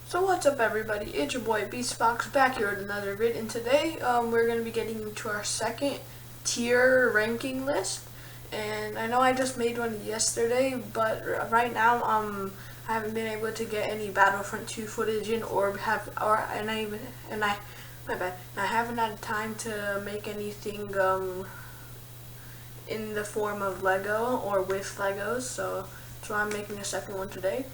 So what's up everybody, it's your boy Beastbox back here with another vid, and today we're going to be getting into our second tier ranking list. And I know I just made one yesterday, but right now I haven't been able to get any Battlefront 2 footage in, I haven't had time to make anything in the form of Lego or with Legos, so that's why I'm making a second one today.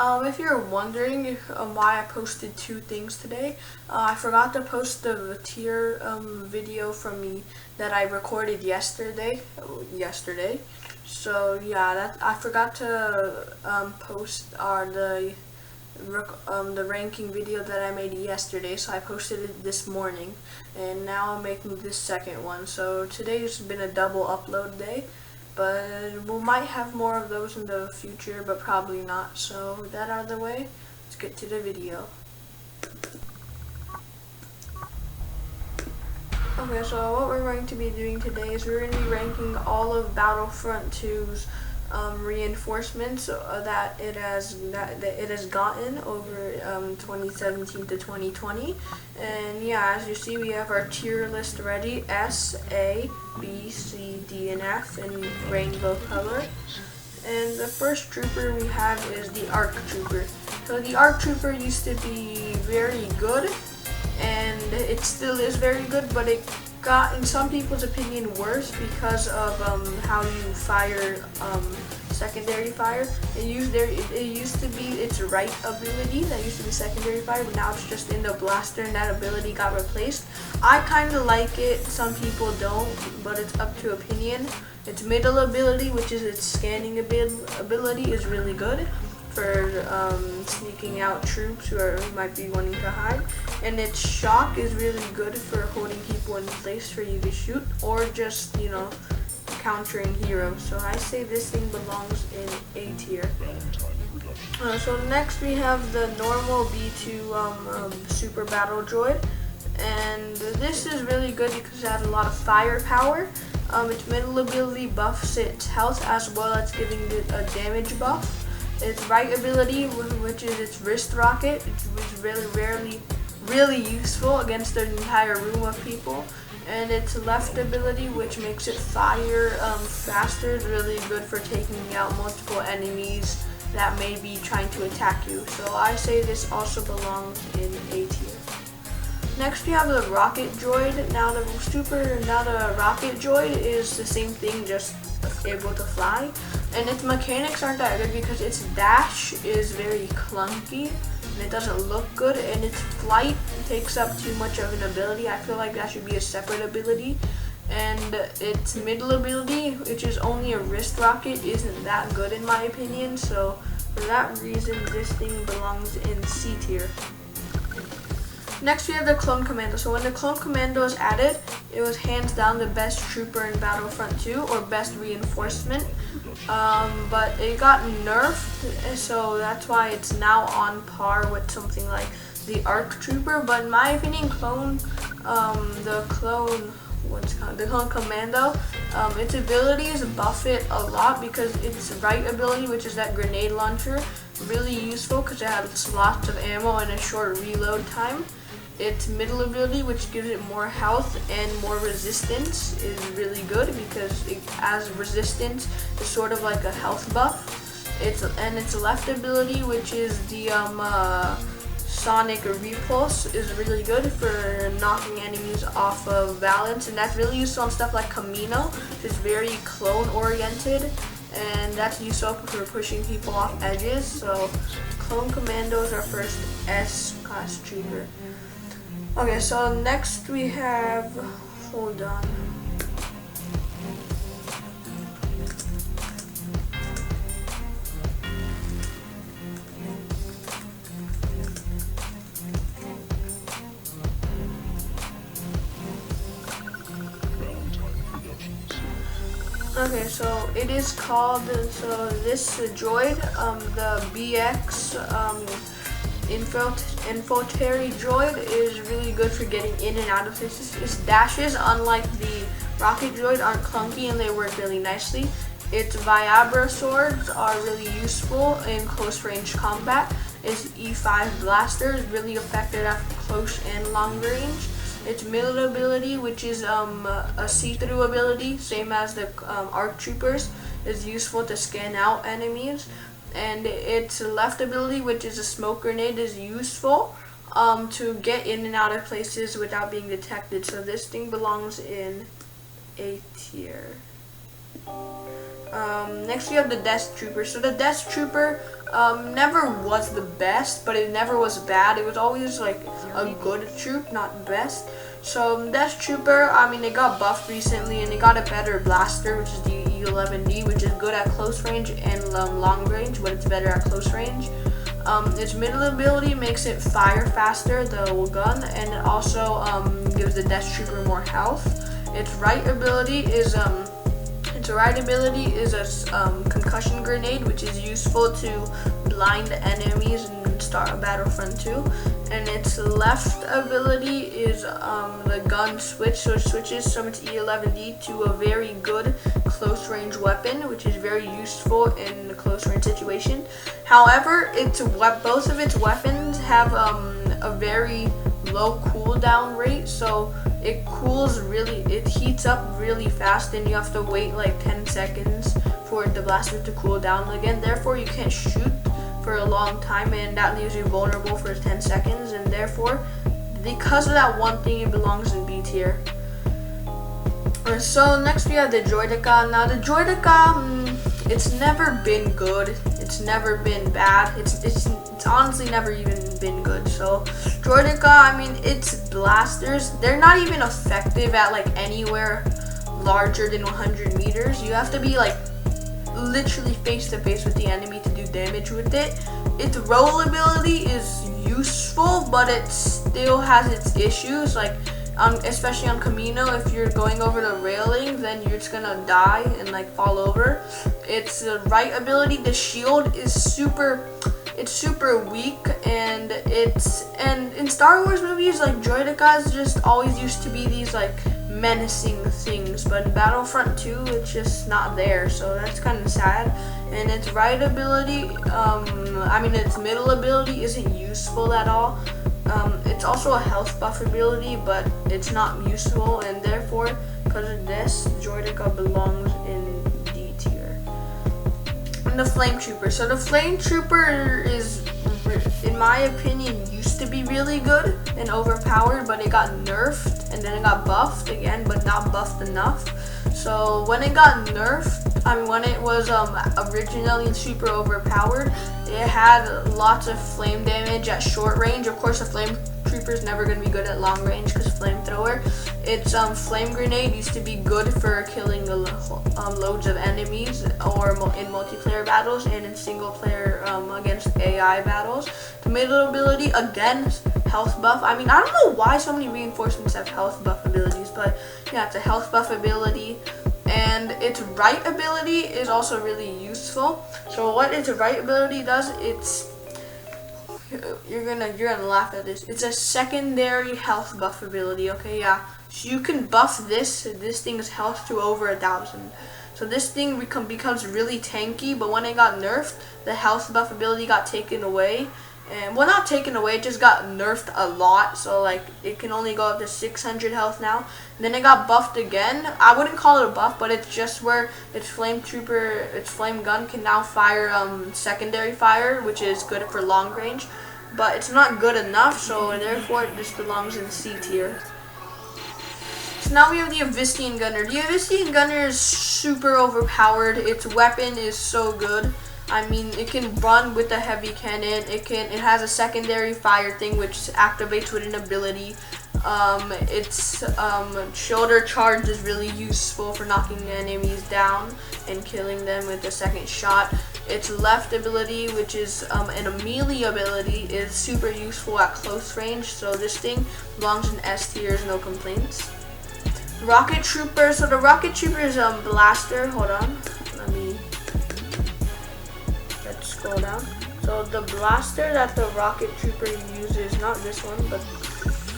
If you're wondering why I posted two things today, I forgot to post the tier video from me that I recorded yesterday. So yeah, I forgot to post the ranking video that I made yesterday. So I posted it this morning, and now I'm making this second one. So today's been a double upload day. But we might have more of those in the future, but probably not. So with that out of the way, let's get to the video. Okay, so what we're going to be doing today is we're going to be ranking all of Battlefront 2's reinforcements that it has gotten over 2017 to 2020. And yeah, as you see, we have our tier list ready: S, A, B, C, D, and F in rainbow color. And the first trooper we have is the ARC Trooper. So the ARC Trooper used to be very good, and it still is very good, but it got, in some people's opinion, worse because of how you fire secondary fire. It used to be its right ability that used to be secondary fire, but now it's just in the blaster, and that ability got replaced. I kind of like it. Some people don't, but it's up to opinion. Its middle ability, which is its scanning ability, is really good for sneaking out troops who might be wanting to hide, and its shock is really good for holding people in place for you to shoot, or just, you know, countering heroes. So I say this thing belongs in A tier. So next we have the normal B2 super battle droid, and this is really good because it has a lot of firepower. Its middle ability buffs its health as well as giving it a damage buff. Its right ability, which is its wrist rocket, is really useful against an entire room of people. And its left ability, which makes it fire faster, is really good for taking out multiple enemies that may be trying to attack you. So I say this also belongs in A tier. Next we have the rocket droid. Now the rocket droid is the same thing, just able to fly, and its mechanics aren't that good because its dash is very clunky and it doesn't look good, and its flight takes up too much of an ability. I feel like that should be a separate ability. And its middle ability, which is only a wrist rocket, isn't that good in my opinion. So for that reason, this thing belongs in C tier. Next we have the Clone Commando. So when the Clone Commando was added, it was hands down the best trooper in Battlefront 2, or best reinforcement. But it got nerfed, so that's why it's now on par with something like the ARC Trooper. But in my opinion, the Clone Commando, its abilities buff it a lot because its right ability, which is that grenade launcher, really useful because it has lots of ammo and a short reload time. Its middle ability, which gives it more health and more resistance, is really good because it has resistance. It's sort of like a health buff. Its left ability, which is the Sonic Repulse, is really good for knocking enemies off of balance, and that's really useful on stuff like Camino, which is very clone oriented, and that's useful for pushing people off edges. So Clone Commando is our first S class trooper. Okay, so next we have, hold on. Okay, so it is called, so this droid, the BX infiltratory droid, is really good for getting in and out of places. Its dashes, unlike the rocket droid, aren't clunky and they work really nicely. Its Viabra swords are really useful in close range combat, Its E5 blaster is really effective at close and long range. Its middle ability, which is a see-through ability, same as the ARC Troopers, is useful to scan out enemies. And its left ability, which is a smoke grenade, is useful to get in and out of places without being detected. So this thing belongs in A tier. Next we have the Death Trooper. So the Death Trooper never was the best, but it never was bad. It was always like a good troop, not best. So Death Trooper, I mean, it got buffed recently and it got a better blaster, which is the E11D, which is good at close range and long range, but it's better at close range. Its middle ability makes it fire faster, the gun, and it also gives the Death Trooper more health. Its right ability is a concussion grenade, which is useful to blind enemies and start a Battlefront 2. And its left ability is the gun switch, so it switches from its E11D to a very good close range weapon, which is very useful in a close range situation. However, both of its weapons have a very low cooldown rate, so it heats up really fast, and you have to wait like 10 seconds for the blaster to cool down again. Therefore, you can't shoot for a long time, and that leaves you vulnerable for 10 seconds, and therefore, because of that one thing, it belongs in B tier. So next we have the Droideka. Now the Droideka, it's never been good, it's never been bad, it's honestly never even been good. So Droideka, I mean, its blasters, they're not even effective at like anywhere larger than 100 meters. You have to be like literally face to face with the enemy to do damage with it. Its roll ability is useful, but it still has its issues, like especially on Camino. If you're going over the railing, then you're just gonna die and like fall over. Its right ability, the shield, is super weak, and in Star Wars movies, like Droidekas just always used to be these like menacing things, but in Battlefront 2 it's just not there, so that's kind of sad. And its right ability, its middle ability isn't useful at all. It's also a health buff ability, but it's not useful, and therefore, because of this, Droideka belongs in D tier. And the Flame Trooper. So the Flame Trooper is, in my opinion, used to be really good and overpowered, but it got nerfed, and then it got buffed again, but not buffed enough. So when it got nerfed, when it was originally super overpowered, it had lots of flame damage at short range. Of course, the Flame Trooper is never going to be good at long range because flamethrower. Its flame grenade used to be good for killing loads of enemies, or in multiplayer battles and in single player against AI battles. The middle ability, again, health buff. I mean, I don't know why so many reinforcements have health buff abilities, but yeah, it's a health buff ability. And its right ability is also really useful. So what its right ability does, you're gonna laugh at this. It's a secondary health buff ability. Okay, yeah. So you can buff this thing's health to over 1,000. So this thing becomes really tanky. But when it got nerfed, the health buff ability got taken away. And well, not taken away, it just got nerfed a lot, so like it can only go up to 600 health now. And then it got buffed again. I wouldn't call it a buff, but it's just where its flame trooper, its flame gun can now fire secondary fire, which is good for long range, but it's not good enough, so therefore it just belongs in C tier. So now we have the Avistian Gunner. The Avistian Gunner is super overpowered. Its weapon is so good. I mean, it can run with a heavy cannon. It has a secondary fire thing which activates with an ability. Its shoulder charge is really useful for knocking enemies down and killing them with a second shot. Its left ability, which is an melee ability, is super useful at close range. So this thing belongs in S tier, no complaints. Rocket Trooper. So the Rocket Trooper is blaster. Hold on. Scroll down. So the blaster that the Rocket Trooper uses, not this one, but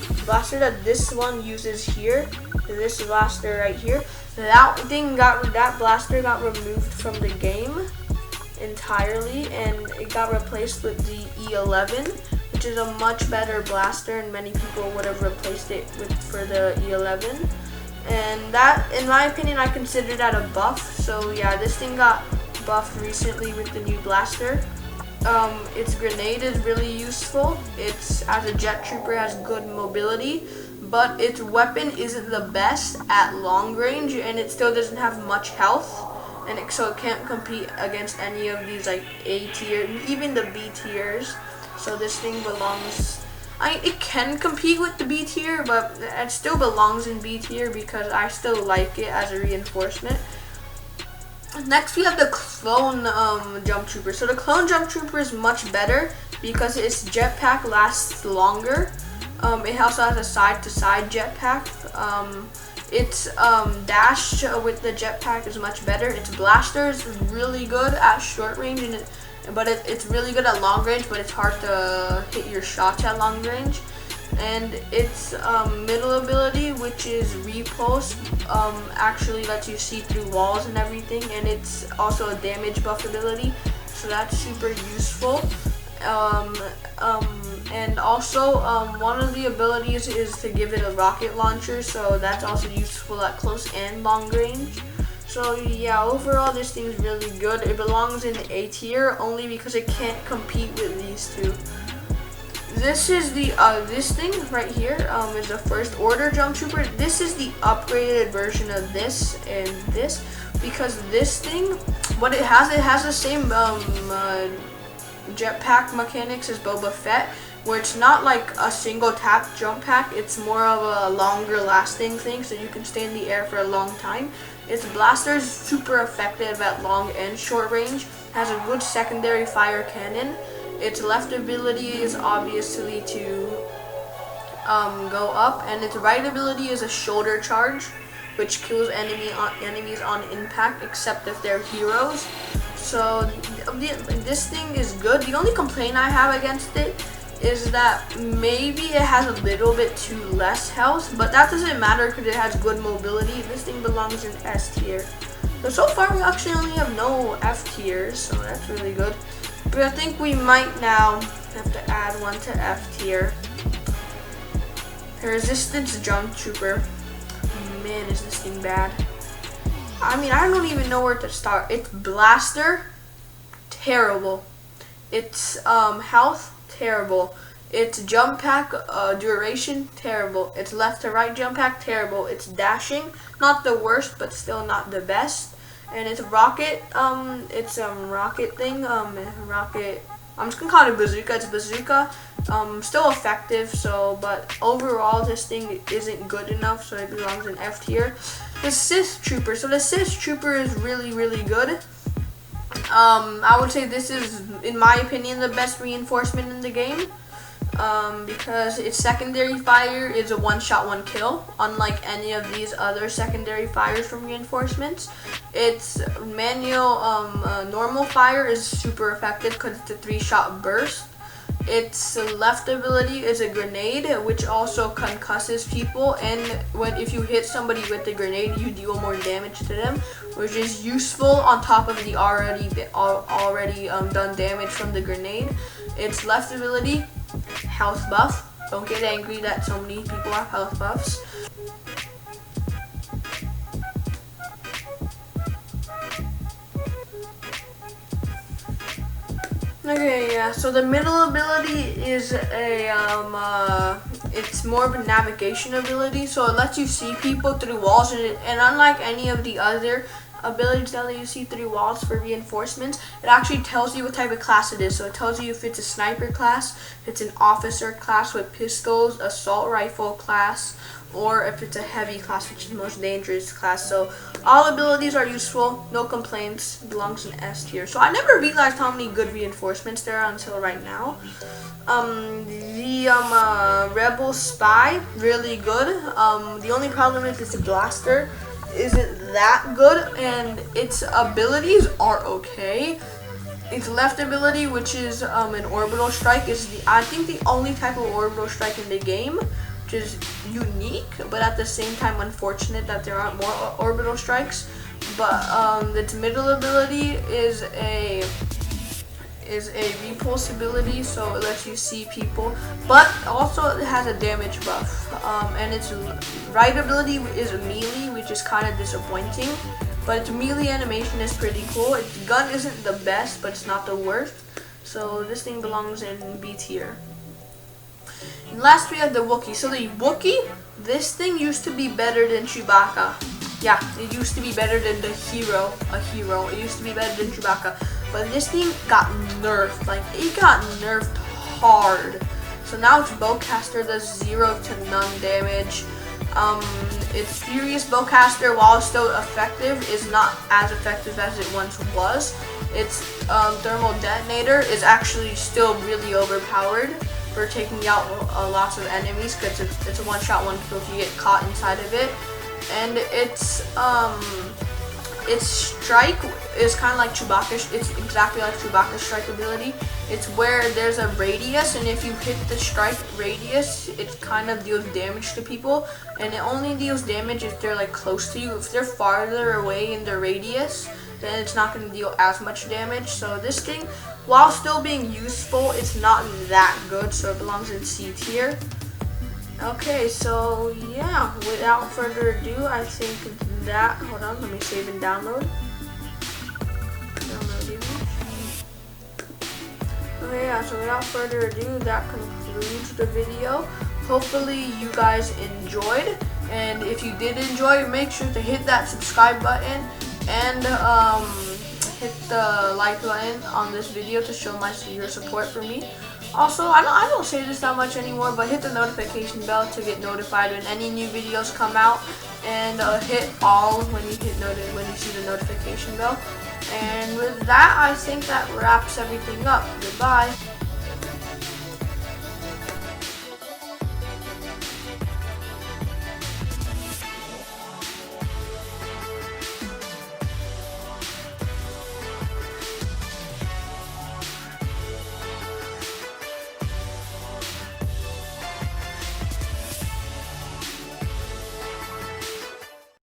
the blaster that this one uses here, this blaster right here, that blaster got removed from the game, entirely, and it got replaced with the E11, which is a much better blaster, and many people would have replaced it for the E11. And that, in my opinion, I consider that a buff. So yeah, this thing got buffed recently with the new blaster. Its grenade is really useful. It's, as a jet trooper, has good mobility, but its weapon isn't the best at long range, and it still doesn't have much health, and so it can't compete against any of these like A tier, even the B tiers. So this thing belongs, it can compete with the B tier, but it still belongs in B tier because I still like it as a reinforcement. Next we have the clone jump trooper. So the clone jump trooper is much better because its jetpack lasts longer. It also has a side-to-side jetpack. Its dash with the jetpack is much better. Its blaster is really good at short range, but it's really good at long range, but it's hard to hit your shots at long range. And its middle ability, which is repulse, actually lets you see through walls and everything, and it's also a damage buff ability, so that's super useful. And also one of the abilities is to give it a rocket launcher, so that's also useful at close and long range. So yeah, overall this thing's really good. It belongs in A tier only because it can't compete with these two. This is the this thing right here is a first order jump trooper. This is the upgraded version of this and this, because this thing, what it has the same jetpack mechanics as Boba Fett, where it's not like a single tap jump pack, it's more of a longer lasting thing, so you can stay in the air for a long time. Its blaster is super effective at long and short range, has a good secondary fire cannon. Its left ability is obviously to go up, and its right ability is a shoulder charge, which kills enemies on impact, except if they're heroes. So this thing is good. The only complaint I have against it is that maybe it has a little bit too less health, but that doesn't matter because it has good mobility. This thing belongs in S tier. So far we actually only have no F tiers, so that's really good. But I think we might now have to add one to F tier. The Resistance Jump Trooper. Man, is this thing bad. I mean, I don't even know where to start. Its blaster, terrible. Its health, terrible. Its jump pack duration, terrible. Its left to right jump pack, terrible. Its dashing, not the worst, but still not the best. And its rocket, rocket thing, rocket, I'm just gonna call it bazooka. It's bazooka, still effective, so, but overall this thing isn't good enough, so it belongs in F tier. The Sith Trooper, so the Sith Trooper is really, really good. I would say this is, in my opinion, the best reinforcement in the game. Because its secondary fire is a one-shot, one-kill, unlike any of these other secondary fires from reinforcements. Its manual normal fire is super effective because it's a 3-shot burst. Its left ability is a grenade, which also concusses people, and if you hit somebody with the grenade, you deal more damage to them, which is useful on top of the already done damage from the grenade. Its left ability, health buff. Don't get angry that so many people have health buffs. Okay, yeah, so the middle ability is it's more of a navigation ability, so it lets you see people through walls, and unlike any of the other abilities that let you see through walls for reinforcements, it actually tells you what type of class it is. So it tells you if it's a sniper class, if it's an officer class with pistols, assault rifle class, or if it's a heavy class, which is the most dangerous class. So all abilities are useful, no complaints, belongs in S tier. So I never realized how many good reinforcements there are until right now. The Rebel Spy, really good. The only problem is its blaster isn't that good, and its abilities are okay. Its left ability, which is an orbital strike, is I think the only type of orbital strike in the game, which is unique, but at the same time unfortunate that there aren't more orbital strikes. but its middle ability is a repulse ability, so it lets you see people, but also it has a damage buff. And its right ability is melee, which is kind of disappointing, but its melee animation is pretty cool. Its gun isn't the best, but it's not the worst, so this thing belongs in B tier. And last we have the Wookiee. So the Wookiee, this thing used to be better than Chewbacca. Yeah, it used to be better than the hero. It used to be better than Chewbacca. But this thing got nerfed. Like, it got nerfed hard. So now its bowcaster does 0 to none damage. Its Furious Bowcaster, while still effective, is not as effective as it once was. Its Thermal Detonator is actually still really overpowered for taking out lots of enemies, because it's a one-shot, one-kill if you get caught inside of it. And its strike is kind of like Chewbacca's. It's exactly like Chewbacca's strike ability. It's where there's a radius, and if you hit the strike radius, it kind of deals damage to people, and it only deals damage if they're like close to you. If they're farther away in the radius, then it's not going to deal as much damage. So this thing, while still being useful, it's not that good, so it belongs in C tier. Okay, so yeah, without further ado, I think that, hold on, let me save and download. Okay, yeah, so without further ado, that concludes the video. Hopefully you guys enjoyed, and if you did enjoy, make sure to hit that subscribe button and hit the like button on this video to show your support for me. Also, I don't say this that much anymore, but hit the notification bell to get notified when any new videos come out, and hit all when you see the notification bell. And with that, I think that wraps everything up. Goodbye.